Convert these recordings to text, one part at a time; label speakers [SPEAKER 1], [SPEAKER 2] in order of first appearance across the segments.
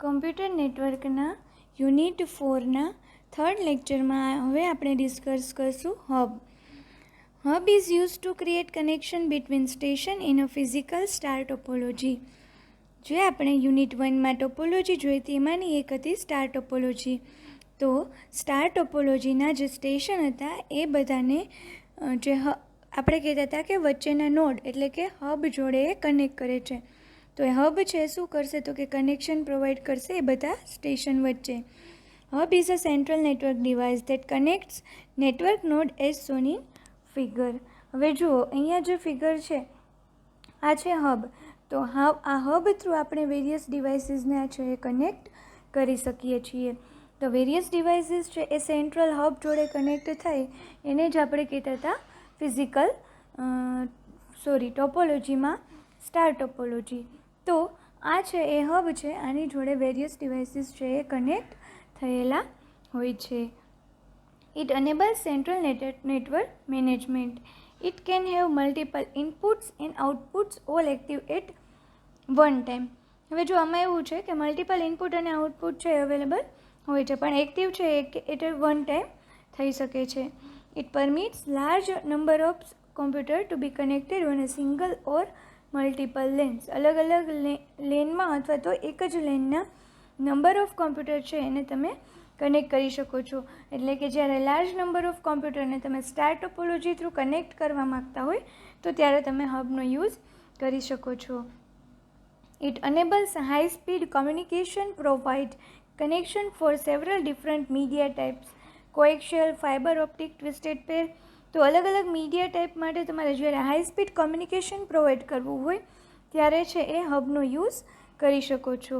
[SPEAKER 1] Computer નેટવર્કના unit 4ના third લેક્ચરમાં હવે આપણે ડિસ્કસ કરશું hub. Hub is use to create connection between station in a physical star topology. જે આપણે યુનિટ 1માં ટોપોલોજી જોઈ તેમાંની એક હતી સ્ટાર ટોપોલોજી. તો સ્ટાર ટોપોલોજીના જે સ્ટેશન હતા એ બધાને જે આપણે કહેતા હતા કે વચ્ચેના નોડ એટલે કે હબ જોડે એ કનેક્ટ કરે છે. તો એ હબ છે શું કરશે તો કે કનેક્શન પ્રોવાઈડ કરશે એ બધા સ્ટેશન વચ્ચે. Hub is a central network device that કનેક્ટ્સ network node as shown in figure. હવે જુઓ અહીંયા જે ફિગર છે આ છે હબ. તો આ હબ થ્રુ આપણે વેરિયસ ડિવાઇસીસને આ છે એ કનેક્ટ કરી શકીએ છીએ. તો વેરિયસ ડિવાઇસીસ છે એ સેન્ટ્રલ હબ જોડે કનેક્ટ થાય એને જ આપણે કહેતા હતા ફિઝિકલ ટોપોલોજીમાં સ્ટાર ટોપોલોજી. તો આ છે એ હબ છે, આની જોડે વેરિયસ ડિવાઇસીસ છે એ કનેક્ટ થયેલા હોય છે. It enables central network management. It can have multiple inputs and outputs all active at one time. હવે જો આમાં એવું છે કે મલ્ટિપલ ઇનપુટ અને આઉટપુટ છે અવેલેબલ હોય છે, પણ એક્ટિવ છે એટ વન ટાઈમ થઈ શકે છે. It permits large number of computer to be connected on a single or multiple LANs. અલગ અલગ લેનમાં અથવા તો એક જ લેનના નંબર ઓફ કોમ્પ્યુટર છે એને તમે કનેક્ટ કરી શકો છો. એટલે કે જ્યારે લાર્જ નંબર ઓફ કોમ્પ્યુટરને તમે સ્ટાર ટોપોલોજી થ્રુ કનેક્ટ કરવા માગતા હોય તો ત્યારે તમે હબનો યુઝ કરી શકો છો. It enables high speed communication provide connection for several different media types. Coaxial, fibre optic, twisted pair. તો અલગ અલગ મીડિયા ટાઈપ માટે તમારે જ્યારે હાઈ સ્પીડ કોમ્યુનિકેશન પ્રોવાઈડ કરવું હોય ત્યારે છે એ હબનો યુઝ કરી શકો છો.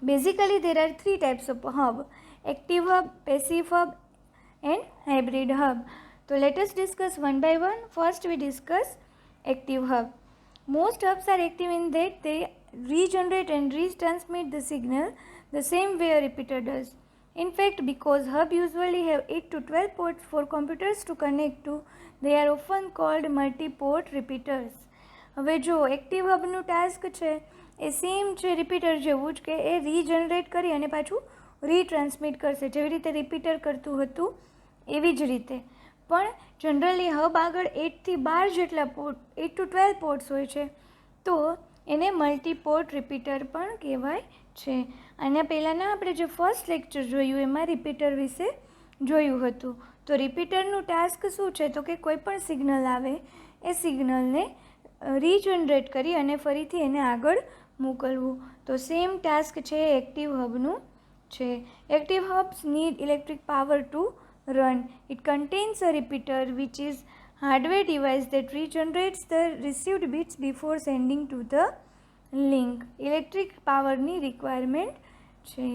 [SPEAKER 1] Basically there are 3 types of hub: active hub, passive hub and hybrid hub. તો let us discuss one by one. First we discuss active hub. Most hubs are active in that they regenerate and retransmit the signal the same way a repeater does. In fact, because hub usually have 8 to 12 ports for computers to connect to, they are often called multi-port repeaters. હવે જો active હબનું task છે એ same છે repeater જેવું જ, કે એ regenerate કરી અને પાછું રીટ્રાન્સમિટ કરશે, જેવી રીતે રિપીટર કરતું હતું એવી જ રીતે. પણ જનરલી હબ આગળ 8 થી 12 જેટલા પોર્ટ, 8 to 12 પોર્ટ્સ હોય છે, તો એને મલ્ટીપોર્ટ રિપીટર પણ કહેવાય છે. આના પહેલાંના આપણે જે ફર્સ્ટ લેક્ચર જોયું એમાં રિપીટર વિશે જોયું હતું. તો રિપીટરનું ટાસ્ક શું છે તો કે કોઈ પણ સિગ્નલ આવે એ સિગ્નલને રીજનરેટ કરી અને ફરીથી એને આગળ મોકલવું. તો સેમ ટાસ્ક છે એ એક્ટિવ હબનું છે. Active herbs need electric power to run. It contains a repeater which is hardware device that regenerates the received bits before sending to the link. Electric power ની requirement છે.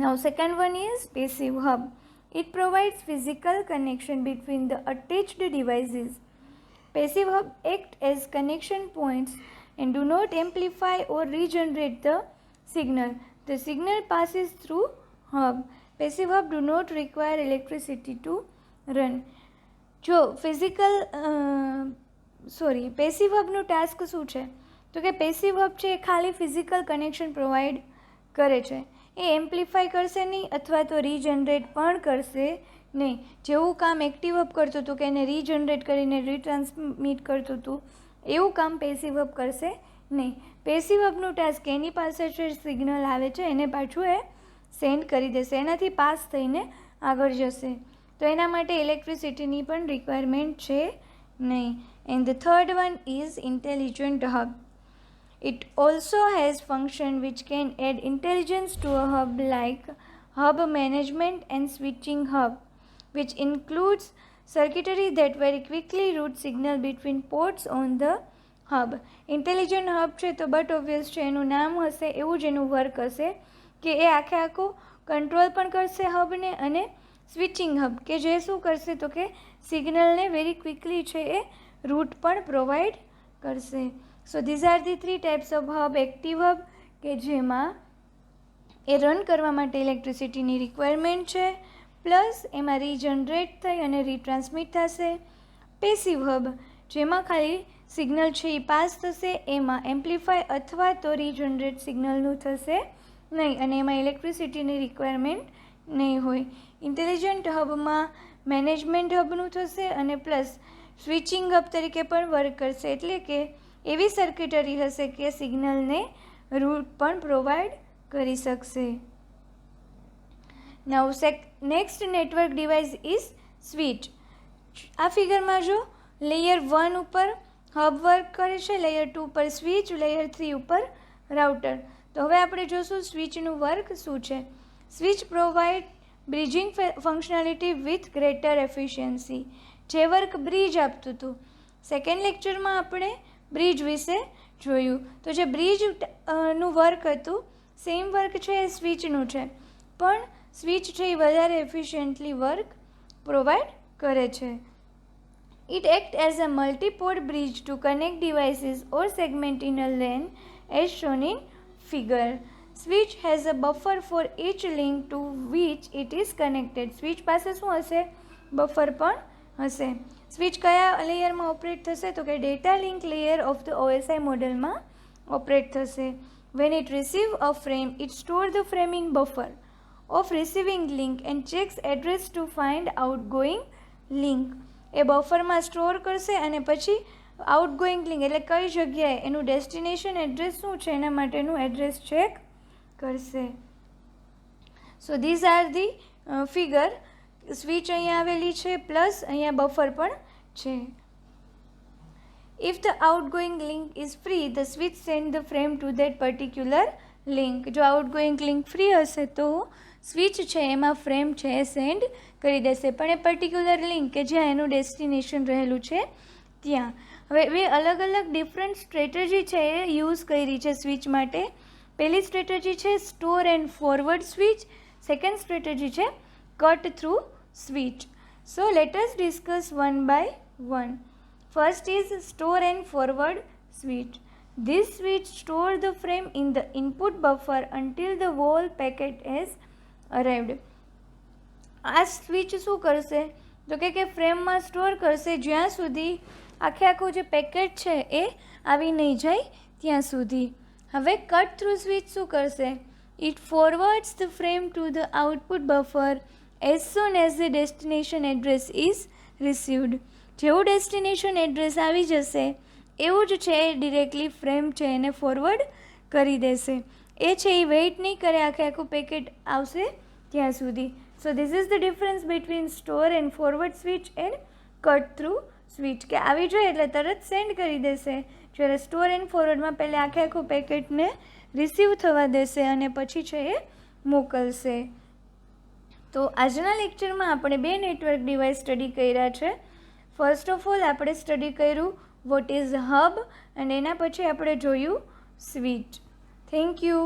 [SPEAKER 1] Now second one is passive hub. It provides physical connection between the attached devices. Passive hub act as connection points and do not amplify or regenerate the signal. The signal passes through hub. Passive hub do not require electricity to run. જો passive હબનું task શું છે તો કે passive hub છે એ ખાલી physical connection provide કરે છે. એ amplify કરશે નહીં અથવા તો રીજનરેટ પણ કરશે નહીં. જેવું કામ એક્ટિવ હબ કરતું હતું કે એને રીજનરેટ કરીને રીટ્રાન્સમિટ કરતું હતું એવું કામ પેસિવ હબ કરશે નહીં. પેસિવ હબનું ટાસ્ક એની પાસે છે સિગ્નલ આવે છે એને પાછું એ સેન્ડ કરી દેશે, એનાથી પાસ થઈને આગળ જશે. તો એના માટે ઇલેક્ટ્રિસિટીની પણ રિક્વાયરમેન્ટ છે નહીં. And the third one is intelligent hub. It also has function which can add intelligence to a hub like hub management and switching hub which includes circuitry that very quickly route signal between ports on the hub. Intelligent hub છે તો but obvious છે એનું નામ હશે એવું જ એનું work હશે કે એ આખું કંટ્રોલ પણ કરશે હબને, અને સ્વિચિંગ હબ કે જે શું કરશે તો કે સિગ્નલને વેરી ક્વિકલી છે એ રૂટ પણ પ્રોવાઈડ કરશે. સો these are the 3 types of hub. Active hub કે જેમાં એ રન કરવા માટે ઇલેક્ટ્રિસિટીની રિક્વાયરમેન્ટ છે, પ્લસ એમાં રીજનરેટ થઈ અને રીટ્રાન્સમિટ થશે. પેસિવ હબ જેમાં ખાલી સિગ્નલ છે એ પાસ થશે, એમાં એમ્પ્લીફાય અથવા તો રીજનરેટ સિગ્નલનું થશે નહીં, અને એમાં ઇલેક્ટ્રિસિટીની રિક્વાયરમેન્ટ નહીં હોય. ઇન્ટેલિજન્ટ હબમાં મેનેજમેન્ટ હબનું થશે અને પ્લસ સ્વિચિંગ હબ તરીકે પણ વર્ક કરશે, એટલે કે એવી સર્કિટરી હશે કે સિગ્નલને રૂટ પણ પ્રોવાઈડ કરી શકશે. Now next network device is switch. આ ફિગરમાં જો લેયર 1 ઉપર હબ વર્ક કરે છે, લેયર 2 ઉપર સ્વિચ, લેયર 3 ઉપર રાઉટર. તો હવે આપણે જોશું સ્વિચનું વર્ક શું છે. Switch provide bridging functionality with greater efficiency. જે વર્ક બ્રિજ આપતું હતું, સેકન્ડ લેક્ચરમાં આપણે બ્રિજ વિશે જોયું. તો જે બ્રિજનું વર્ક હતું સેમ વર્ક છે એ સ્વિચનું છે, પણ સ્વિચ છે એ વધારે એફિશિયન્ટલી વર્ક પ્રોવાઈડ કરે છે. It acts as a multi-port bridge to connect devices or segment in a LAN as shown in figure. Switch has a buffer for each link to which it is connected. Switch પાસે શું હશે? Buffer પણ હશે. Switch કયા લેયરમાં operate થશે? તો કે data link layer of the OSI મોડેલમાં ઓપરેટ થશે. When it receives a frame, it stores the framing buffer of receiving link and checks address to find outgoing link. એ બફરમાં સ્ટોર કરશે અને પછી આઉટગોઈંગ લિંક એટલે કઈ જગ્યાએ એનું ડેસ્ટિનેશન એડ્રેસ શું છે એના માટેનું એડ્રેસ ચેક કરશે. સો these are the figure. Switch અહીંયા આવેલી છે પ્લસ અહીંયા બફર પણ છે. If the outgoing link is free, the switch send the frame two that particular link. જો આઉટગોઈંગ લિંક ફ્રી હશે તો સ્વિચ છે એમાં ફ્રેમ છે એ સેન્ડ કરી દેશે, પણ એ પર્ટિક્યુલર લિંક કે જ્યાં એનું ડેસ્ટિનેશન રહેલું છે ત્યાં. હવે બે અલગ અલગ ડિફરન્ટ સ્ટ્રેટેજી છે એ યુઝ કરી છે સ્વિચ માટે. પહેલી સ્ટ્રેટેજી છે store and forward switch, second strategy છે cut through switch. So let us discuss one by one. First is store and forward switch. This switch stores the frame in the input buffer until the whole packet has arrived. આ switch શું કરશે? તો કે ફ્રેમમાં store કરશે જ્યાં સુધી આખું જે પેકેટ છે એ આવી નહીં જાય ત્યાં સુધી. હવે કટ થ્રુ સ્વિચ શું કરશે? It forwards the frame to the output buffer as soon as the destination address is received. જેવું ડેસ્ટિનેશન એડ્રેસ આવી જશે એવું જ છે એ ડિરેક્ટલી ફ્રેમ છે એને ફોરવર્ડ કરી દેશે. એ છે એ વેઇટ નહીં કરે આખું પેકેટ આવશે ત્યાં સુધી. So this is the difference between store and forward switch and cut through switch. કે આવી જોઈએ એટલે તરત સેન્ડ કરી દેશે, જ્યારે સ્ટોર એન્ડ ફોરવર્ડમાં પહેલાં આખું પેકેટને રિસીવ થવા દેશે અને પછી છે એ મોકલશે. તો આજના લેક્ચરમાં આપણે બે નેટવર્ક ડિવાઇસ સ્ટડી કર્યા છે. ફર્સ્ટ ઓફ ઓલ આપણે સ્ટડી કર્યું વોટ ઇઝ હબ અને એના પછી આપણે જોયું સ્વિચ. Thank you.